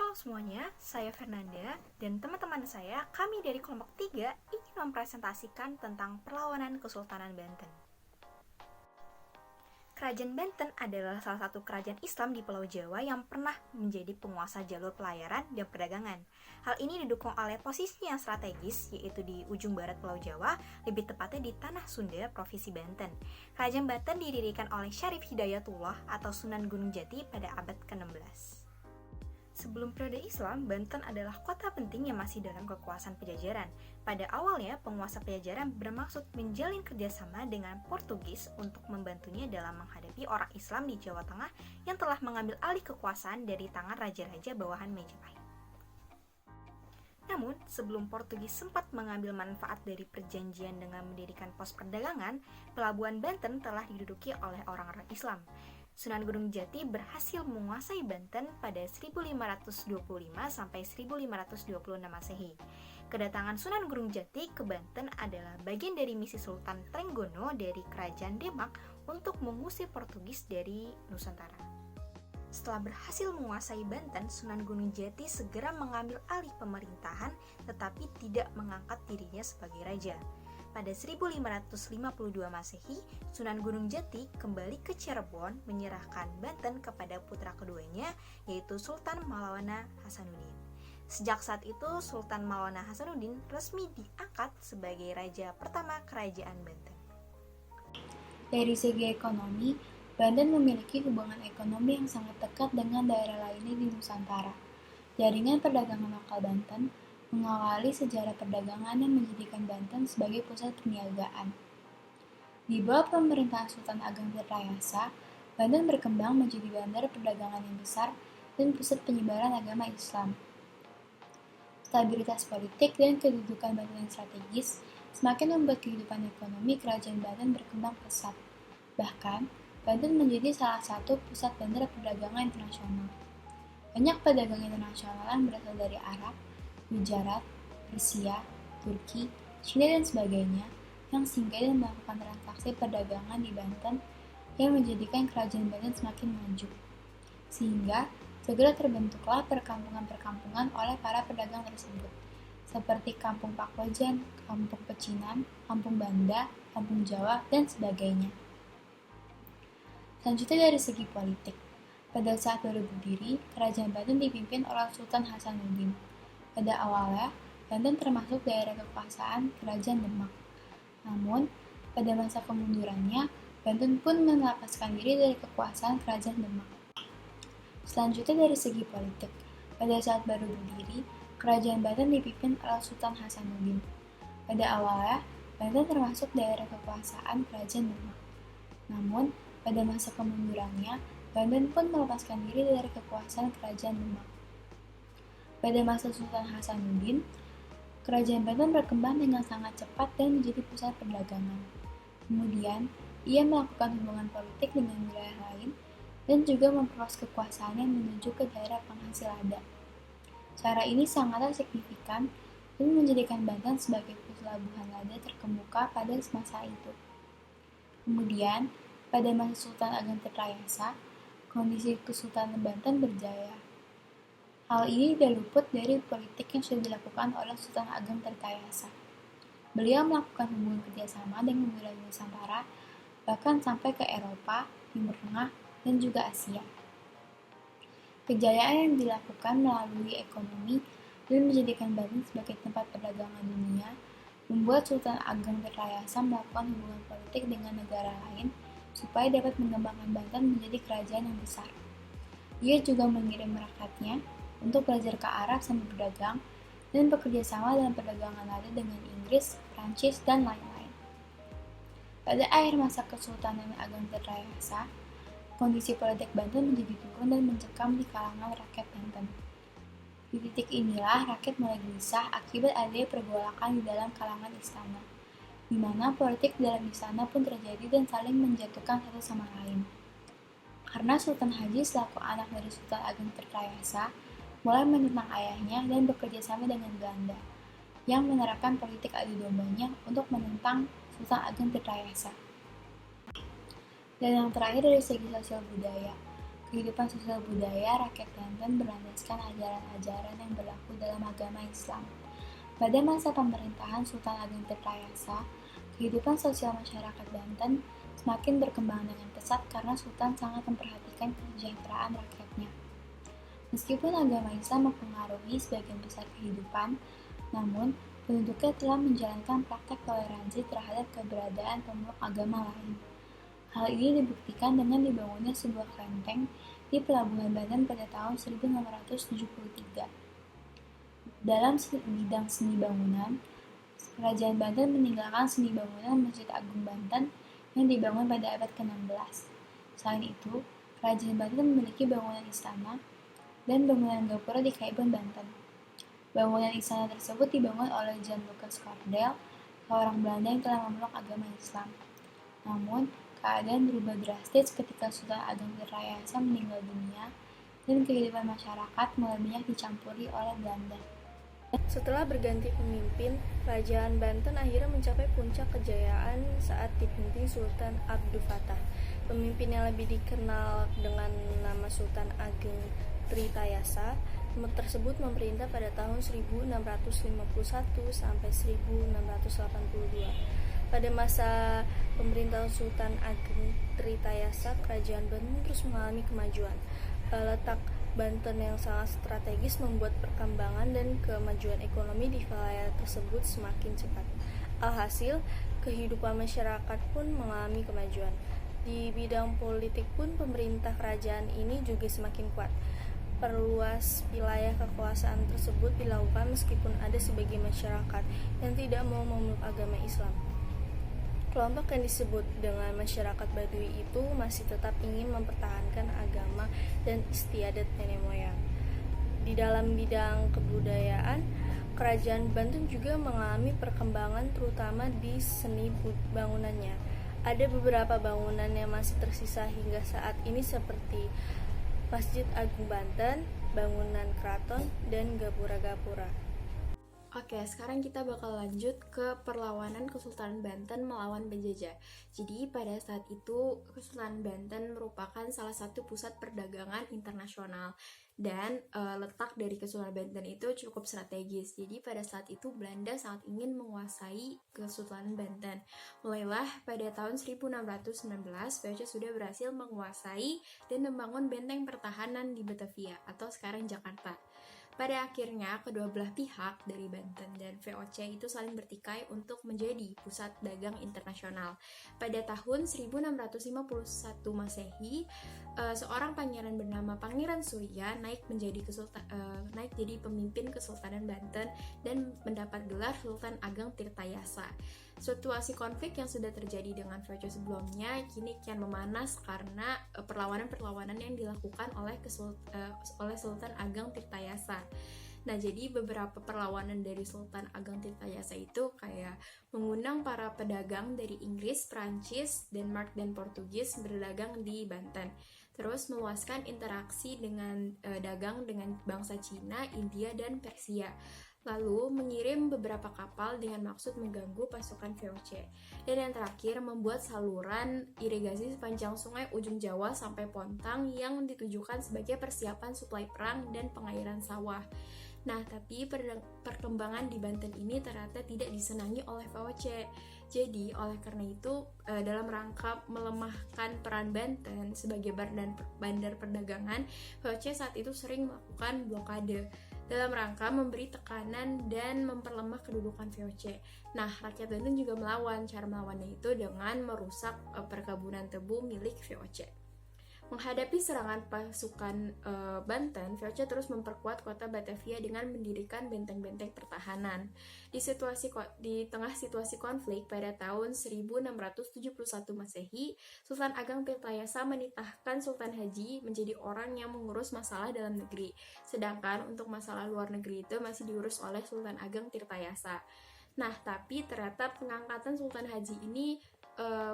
Halo semuanya, saya Fernanda dan teman-teman saya, kami dari kelompok 3 ingin mempresentasikan tentang perlawanan Kesultanan Banten. Kerajaan Banten adalah salah satu kerajaan Islam di Pulau Jawa yang pernah menjadi penguasa jalur pelayaran dan perdagangan. Hal ini didukung oleh posisinya yang strategis, yaitu di ujung barat Pulau Jawa, lebih tepatnya di Tanah Sunda, Provinsi Banten. Kerajaan Banten didirikan oleh Syarif Hidayatullah atau Sunan Gunung Jati pada abad ke-16. Sebelum periode Islam, Banten adalah kota penting yang masih dalam kekuasaan Pajajaran. Pada awalnya, penguasa Pajajaran bermaksud menjalin kerjasama dengan Portugis untuk membantunya dalam menghadapi orang Islam di Jawa Tengah yang telah mengambil alih kekuasaan dari tangan raja-raja bawahan Majapahit. Namun, sebelum Portugis sempat mengambil manfaat dari perjanjian dengan mendirikan pos perdagangan, pelabuhan Banten telah diduduki oleh orang-orang Islam. Sunan Gunung Jati berhasil menguasai Banten pada 1525 sampai 1526 Masehi. Kedatangan Sunan Gunung Jati ke Banten adalah bagian dari misi Sultan Trenggono dari Kerajaan Demak untuk mengusir Portugis dari Nusantara. Setelah berhasil menguasai Banten, Sunan Gunung Jati segera mengambil alih pemerintahan tetapi tidak mengangkat dirinya sebagai raja. Pada 1552 Masehi, Sunan Gunung Jati kembali ke Cirebon menyerahkan Banten kepada putra keduanya, yaitu Sultan Maulana Hasanuddin. Sejak saat itu, Sultan Maulana Hasanuddin resmi diangkat sebagai raja pertama Kerajaan Banten. Dari segi ekonomi, Banten memiliki hubungan ekonomi yang sangat dekat dengan daerah lainnya di Nusantara. Jaringan perdagangan lokal Banten mengawali sejarah perdagangan yang menjadikan Banten sebagai pusat perniagaan. Di bawah pemerintahan Sultan Ageng Tirtayasa, Banten berkembang menjadi bandar perdagangan yang besar dan pusat penyebaran agama Islam. Stabilitas politik dan kedudukan Banten yang strategis semakin membuat kehidupan ekonomi kerajaan Banten berkembang pesat. Bahkan, Banten menjadi salah satu pusat bandar perdagangan internasional. Banyak pedagang internasional yang berasal dari Arab, Gujarat, Persia, Turki, Cina dan sebagainya yang singgah dan melakukan transaksi perdagangan di Banten yang menjadikan kerajaan Banten semakin maju. Sehingga segera terbentuklah perkampungan-perkampungan oleh para pedagang tersebut, seperti Kampung Paklojan, Kampung Pecinan, Kampung Banda, Kampung Jawa, dan sebagainya. Selanjutnya dari segi politik. Pada saat baru berdiri, kerajaan Banten dipimpin oleh Sultan Hasanuddin. Pada awalnya, Banten termasuk daerah kekuasaan Kerajaan Demak. Namun, pada masa kemundurannya, Banten pun melepaskan diri dari kekuasaan Kerajaan Demak. Selanjutnya dari segi politik. Pada saat baru berdiri, Kerajaan Banten dipimpin oleh Sultan Hasanuddin. Pada awalnya, Banten termasuk daerah kekuasaan Kerajaan Demak. Namun, pada masa kemundurannya, Banten pun melepaskan diri dari kekuasaan Kerajaan Demak. Pada masa Sultan Hasanuddin, kerajaan Banten berkembang dengan sangat cepat dan menjadi pusat perdagangan. Kemudian, ia melakukan hubungan politik dengan wilayah lain dan juga memperluas kekuasaannya menuju ke daerah penghasil lada. Cara ini sangatlah signifikan dan menjadikan Banten sebagai pelabuhan lada terkemuka pada masa itu. Kemudian, pada masa Sultan Ageng Tirtayasa, kondisi Kesultanan Banten berjaya. Hal ini tidak luput dari politik yang sudah dilakukan oleh Sultan Ageng Tirtayasa. Beliau melakukan hubungan kerjasama dengan wilayah Nusantara, bahkan sampai ke Eropa, Timur Tengah, dan juga Asia. Kejayaan yang dilakukan melalui ekonomi dan menjadikan Banten sebagai tempat perdagangan dunia membuat Sultan Ageng Tirtayasa melakukan hubungan politik dengan negara lain supaya dapat mengembangkan Banten menjadi kerajaan yang besar. Ia juga mengirim rakyatnya untuk belajar ke Arab sambil berdagang dan bekerja sama dalam perdagangan lada dengan Inggris, Prancis, dan lain-lain. Pada akhir masa Kesultanan Ageng Tirtayasa, kondisi politik Banten menjadi turun dan mencekam di kalangan rakyat Banten. Di titik inilah rakyat mulai gelisah akibat adanya pergolakan di dalam kalangan istana, di mana politik dalam istana pun terjadi dan saling menjatuhkan satu sama lain. Karena Sultan Haji selaku anak dari Sultan Ageng Tirtayasa mulai menentang ayahnya dan bekerja sama dengan Belanda, yang menerapkan politik adu dombanya untuk menentang Sultan Ageng Tirtayasa. Dan yang terakhir dari segi sosial budaya, kehidupan sosial budaya rakyat Banten berlandaskan ajaran-ajaran yang berlaku dalam agama Islam. Pada masa pemerintahan Sultan Ageng Tirtayasa, kehidupan sosial masyarakat Banten semakin berkembang dengan pesat karena Sultan sangat memperhatikan kesejahteraan rakyatnya. Meskipun agama Islam mempengaruhi sebagian besar kehidupan, namun penduduknya telah menjalankan praktek toleransi terhadap keberadaan pemeluk agama lain. Hal ini dibuktikan dengan dibangunnya sebuah kelenteng di Pelabuhan Banten pada tahun 1673. Dalam bidang seni bangunan, Kerajaan Banten meninggalkan seni bangunan Masjid Agung Banten yang dibangun pada abad ke-16. Selain itu, Kerajaan Banten memiliki bangunan istana dan bangunan gapura di Kebon, Banten. Bangunan istana tersebut dibangun oleh Jan Lucas Cordel, seorang Belanda yang telah memeluk agama Islam. Namun, keadaan berubah drastis ketika Sultan Ageng Tirtayasa meninggal dunia dan kehidupan masyarakat mulai banyak dicampuri oleh Belanda. Setelah berganti pemimpin, Kerajaan Banten akhirnya mencapai puncak kejayaan saat dipimpin Sultan Abdul Fattah. Pemimpin yang lebih dikenal dengan nama Sultan Ageng Tirtayasa tersebut memerintah pada tahun 1651 sampai 1682. Pada masa pemerintahan Sultan Ageng Tirtayasa, Kerajaan Banten terus mengalami kemajuan. Letak Banten yang sangat strategis membuat perkembangan dan kemajuan ekonomi di wilayah tersebut semakin cepat. Alhasil, kehidupan masyarakat pun mengalami kemajuan. Di bidang politik pun pemerintah kerajaan ini juga semakin kuat. Perluas wilayah kekuasaan tersebut dilakukan meskipun ada sebagian masyarakat yang tidak mau memeluk agama Islam. Kelompok yang disebut dengan masyarakat Baduy itu masih tetap ingin mempertahankan agama dan istiadat nenek moyang. Di dalam bidang kebudayaan, Kerajaan Banten juga mengalami perkembangan terutama di seni bangunannya. Ada beberapa bangunan yang masih tersisa hingga saat ini seperti Masjid Agung Banten, bangunan keraton, dan gapura-gapura. Oke, sekarang kita bakal lanjut ke perlawanan Kesultanan Banten melawan penjajah. Jadi pada saat itu Kesultanan Banten merupakan salah satu pusat perdagangan internasional dan letak dari Kesultanan Banten itu cukup strategis. Jadi pada saat itu Belanda sangat ingin menguasai Kesultanan Banten. Mulailah pada tahun 1619 VOC sudah berhasil menguasai dan membangun benteng pertahanan di Batavia atau sekarang Jakarta. Pada akhirnya, kedua belah pihak dari Banten dan VOC itu saling bertikai untuk menjadi pusat dagang internasional. Pada tahun 1651 Masehi, seorang pangeran bernama Pangeran Surya naik jadi pemimpin Kesultanan Banten dan mendapat gelar Sultan Ageng Tirtayasa. Situasi konflik yang sudah terjadi dengan VOC sebelumnya kini kian memanas karena perlawanan-perlawanan yang dilakukan oleh Sultan Ageng Tirtayasa. Nah, jadi beberapa perlawanan dari Sultan Ageng Tirtayasa itu kayak mengundang para pedagang dari Inggris, Prancis, Denmark, dan Portugis berdagang di Banten. Terus meluaskan interaksi dengan dagang dengan bangsa Cina, India, dan Persia. Lalu mengirim beberapa kapal dengan maksud mengganggu pasukan VOC. Dan yang terakhir membuat saluran irigasi sepanjang sungai ujung Jawa sampai Pontang yang ditujukan sebagai persiapan suplai perang dan pengairan sawah. Nah, tapi perkembangan di Banten ini ternyata tidak disenangi oleh VOC. Jadi, oleh karena itu, dalam rangka melemahkan peran Banten sebagai bandar perdagangan, VOC saat itu sering melakukan blokade dalam rangka memberi tekanan dan memperlemah kedudukan VOC. Nah, rakyat Banten juga melawan. Cara melawannya itu dengan merusak perkebunan tebu milik VOC. Menghadapi serangan pasukan Banten, VOC terus memperkuat kota Batavia dengan mendirikan benteng-benteng pertahanan. Di tengah situasi konflik pada tahun 1671 Masehi, Sultan Ageng Tirtayasa menitahkan Sultan Haji menjadi orang yang mengurus masalah dalam negeri, sedangkan untuk masalah luar negeri itu masih diurus oleh Sultan Ageng Tirtayasa. Nah, tapi ternyata pengangkatan Sultan Haji ini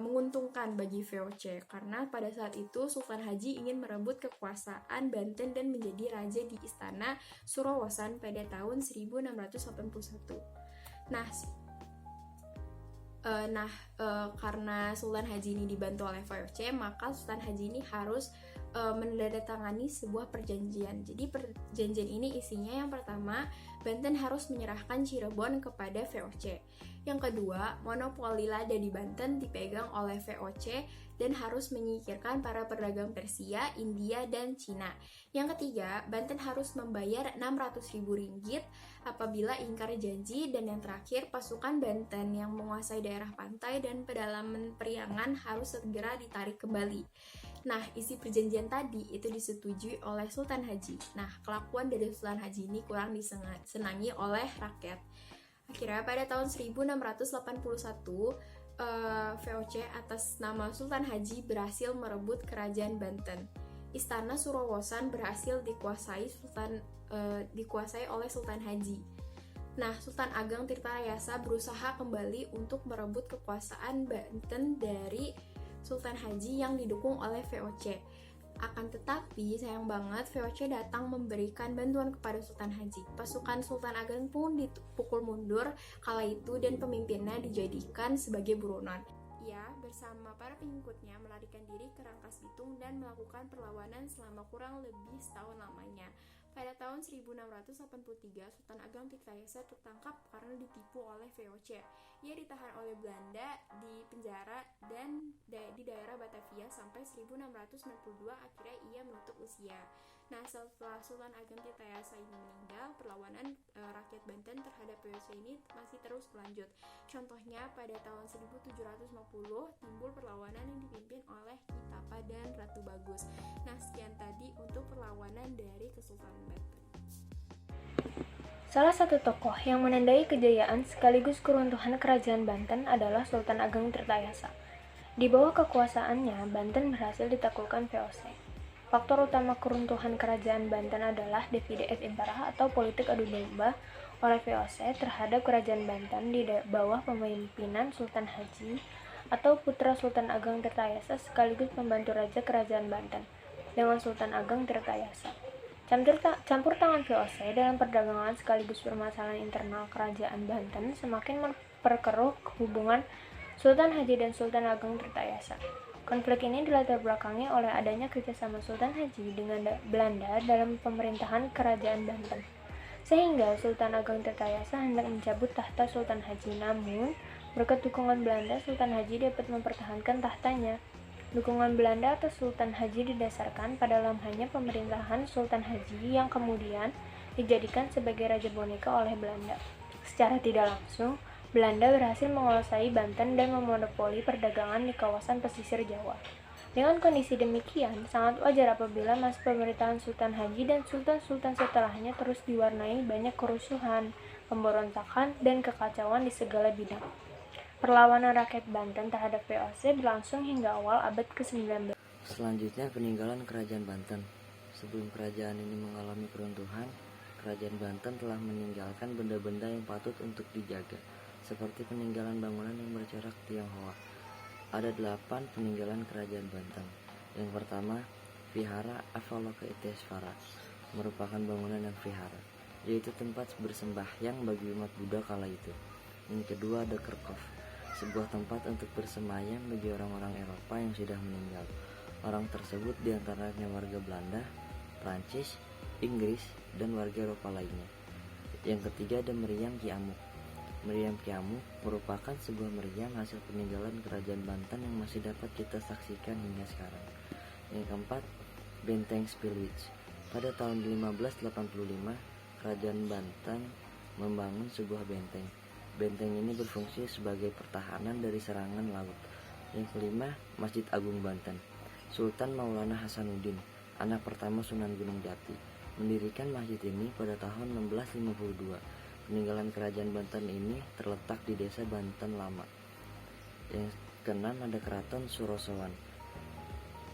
menguntungkan bagi VOC karena pada saat itu Sultan Haji ingin merebut kekuasaan Banten dan menjadi raja di istana Surawosan pada tahun 1681. Nah, Karena Sultan Haji ini dibantu oleh VOC, maka Sultan Haji ini harus menandatangani sebuah perjanjian. Jadi perjanjian ini isinya yang pertama, Banten harus menyerahkan Cirebon kepada VOC. Yang kedua, monopoli lada di Banten dipegang oleh VOC dan harus menyingkirkan para pedagang Persia, India, dan Cina. Yang ketiga, Banten harus membayar 600.000 ringgit apabila ingkar janji, dan yang terakhir, pasukan Banten yang menguasai daerah pantai dan pedalaman Priangan harus segera ditarik kembali. Nah, isi perjanjian tadi itu disetujui oleh Sultan Haji. Nah, kelakuan dari Sultan Haji ini kurang disenangi oleh rakyat. Akhirnya pada tahun 1681, VOC atas nama Sultan Haji berhasil merebut kerajaan Banten. Istana Surawosan berhasil dikuasai oleh Sultan Haji. Nah, Sultan Ageng Tirtayasa berusaha kembali untuk merebut kekuasaan Banten dari Sultan Haji yang didukung oleh VOC. Akan tetapi, sayang banget VOC datang memberikan bantuan kepada Sultan Haji. Pasukan Sultan Ageng pun dipukul mundur kala itu dan pemimpinnya dijadikan sebagai buronan. Ia bersama para pengikutnya melarikan diri ke Rangkas Bitung dan melakukan perlawanan selama kurang lebih setahun lamanya. Pada tahun 1683, Sultan Ageng Tirtayasa tertangkap karena ditipu oleh VOC. Ia ditahan oleh Belanda di penjara dan di daerah Batavia sampai 1692, akhirnya ia menutup usia. Nah, setelah Sultan Ageng Tirtayasa ini meninggal, perlawanan rakyat Banten terhadap VOC ini masih terus berlanjut. Contohnya pada tahun 1750 timbul perlawanan yang dipimpin oleh Ki Tapa dan Ratu Bagus. Nah, sekian tadi untuk perlawanan dari Kesultanan Banten. Salah satu tokoh yang menandai kejayaan sekaligus keruntuhan kerajaan Banten adalah Sultan Ageng Tirtayasa. Di bawah kekuasaannya, Banten berhasil ditaklukkan VOC. Faktor utama keruntuhan kerajaan Banten adalah divide et impera atau politik adu domba oleh VOC terhadap kerajaan Banten di bawah pemimpinan Sultan Haji atau putra Sultan Ageng Tirtayasa sekaligus pembantu raja kerajaan Banten dengan Sultan Ageng Tirtayasa. Campur tangan VOC dalam perdagangan sekaligus permasalahan internal kerajaan Banten semakin memperkeruh hubungan Sultan Haji dan Sultan Ageng Tirtayasa. Konflik ini dilatar belakangi oleh adanya kerjasama Sultan Haji dengan Belanda dalam pemerintahan kerajaan Banten. Sehingga Sultan Ageng Tirtayasa hendak mencabut tahta Sultan Haji, namun berkat dukungan Belanda, Sultan Haji dapat mempertahankan tahtanya. Dukungan Belanda atas Sultan Haji didasarkan pada lamanya pemerintahan Sultan Haji yang kemudian dijadikan sebagai raja boneka oleh Belanda. Secara tidak langsung, Belanda berhasil menguasai Banten dan memonopoli perdagangan di kawasan pesisir Jawa. Dengan kondisi demikian, sangat wajar apabila masa pemerintahan Sultan Haji dan sultan-sultan setelahnya terus diwarnai banyak kerusuhan, pemberontakan, dan kekacauan di segala bidang. Perlawanan rakyat Banten terhadap VOC berlangsung hingga awal abad ke-19. Selanjutnya, peninggalan kerajaan Banten. Sebelum kerajaan ini mengalami keruntuhan, kerajaan Banten telah meninggalkan benda-benda yang patut untuk dijaga, seperti peninggalan bangunan yang bercorak Tionghoa. Ada 8 peninggalan kerajaan Banten. Yang pertama, Vihara Avalokitesvara, merupakan bangunan yang vihara, yaitu tempat bersembahyang bagi umat Buddha kala itu. Yang kedua, ada Kerkhof, sebuah tempat untuk bersemayam bagi orang-orang Eropa yang sudah meninggal. Orang tersebut diantaranya warga Belanda, Prancis, Inggris, dan warga Eropa lainnya. Yang ketiga, ada Meriam Kiamuk. Meriam Kiamuk merupakan sebuah meriam hasil peninggalan kerajaan Banten yang masih dapat kita saksikan hingga sekarang. Yang keempat, Benteng Spilwitz. Pada tahun 1585, kerajaan Banten membangun sebuah benteng. Benteng ini berfungsi sebagai pertahanan dari serangan laut. Yang kelima, Masjid Agung Banten. Sultan Maulana Hasanuddin, anak pertama Sunan Gunung Jati, mendirikan masjid ini pada tahun 1652. Peninggalan kerajaan Banten ini terletak di desa Banten Lama. Yang keenam, ada Keraton Surosowan.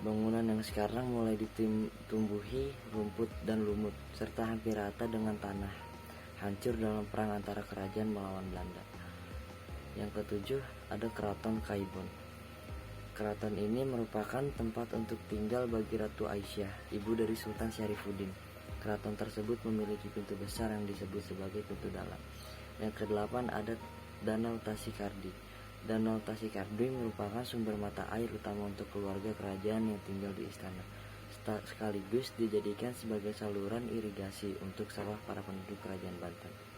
Bangunan yang sekarang mulai ditumbuhi rumput dan lumut, serta hampir rata dengan tanah, hancur dalam perang antara kerajaan melawan Belanda. Yang ketujuh, ada Keraton Kaibon. Keraton ini merupakan tempat untuk tinggal bagi Ratu Aisyah, ibu dari Sultan Syarifuddin. Keraton tersebut memiliki pintu besar yang disebut sebagai pintu dalam. Yang kedelapan, ada Danau Tasikardi. Danau Tasikarding merupakan sumber mata air utama untuk keluarga kerajaan yang tinggal di istana, sekaligus dijadikan sebagai saluran irigasi untuk sawah para penduduk Kerajaan Banten.